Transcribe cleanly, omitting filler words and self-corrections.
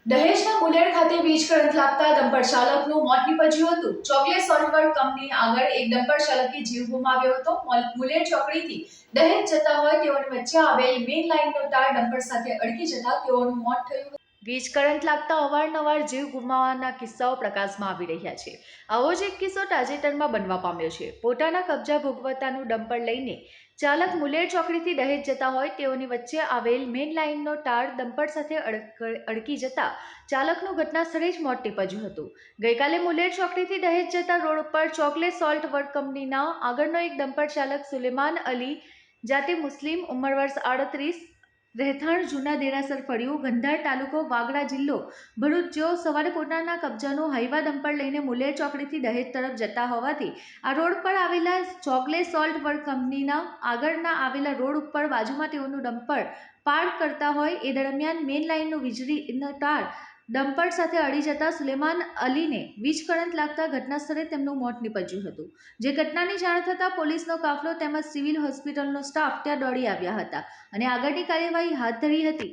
દહેજના bullet ખાતે વીજ current લાગતા ડમ્પર ચાલકનું મોત નીપજ્યું હતું. ચોકલેટ સોલ્ટવર્ક કંપની આગળ એક ડમ્પર ચાલકે જીવ ગુમાવ્યો હતો. બુલેટ ચોકડીથી દહેજ જતા હોય તેઓની વચ્ચે આવેલ મેઇન લાઇનનો તાર ડમ્પર સાથે અડકી જતા તેઓનું મોત થયું હતું. વીજ કરંટ લાગતા અવારનવાર જીવ ગુમાવવાના કિસ્સાઓ પ્રકાશમાં આવી રહ્યા છે. આવો જ એક કિસ્સો તાજેતરમાં બનવા પામ્યો છે. પોતાના કબજા ભોગવતાનું ડમ્પર લઈને ચાલક મુલેર ચોકડીથી દહેજ જતા હોય તેઓની વચ્ચે આવેલ મેઇન લાઇનનો તાર ડમ્પર સાથે અડકી જતા ચાલકનું ઘટના સ્થળે જ મોત નીપજ્યું હતું. ગઈકાલે મુલેર ચોકડીથી દહેજ જતા રોડ ઉપર ચોકલેટ સોલ્ટ વર્ક કંપનીના આગળનો એક ડમ્પર ચાલક સુલેમાન અલી, જાતે મુસ્લિમ, ઉંમર વર્ષ 38, રહેઠાણ જૂના દેરાસર ફળિયું, ગંધાર, તાલુકો વાગરા, જિલ્લો ભરૂચ, જેઓ સવારે પોતાના કબજાનું હાઈવા ડમ્પર લઈને મુલેર ચોકડીથી દહેજ તરફ જતા હોવાથી આ રોડ પર આવેલા ચોકલેટ સોલ્ટ વર્ક કંપનીના આગળના આવેલા રોડ ઉપર બાજુમાં તેઓનું ડમ્પર પાર્ક કરતા હોય એ દરમિયાન મેઇન લાઇનનો વીજળીનો તાર ડમ્પર સાથે અડી જતા સુલેમાન અલીને વીજ કરંટ લાગતા ઘટના સ્થળે તેમનું મોત નીપજ્યું હતું. જે ઘટનાની જાણ થતાં પોલીસનો કાફલો તેમજ સિવિલ હોસ્પિટલનો સ્ટાફ ત્યાં દોડી આવ્યા હતા અને આગળની કાર્યવાહી હાથ ધરી હતી.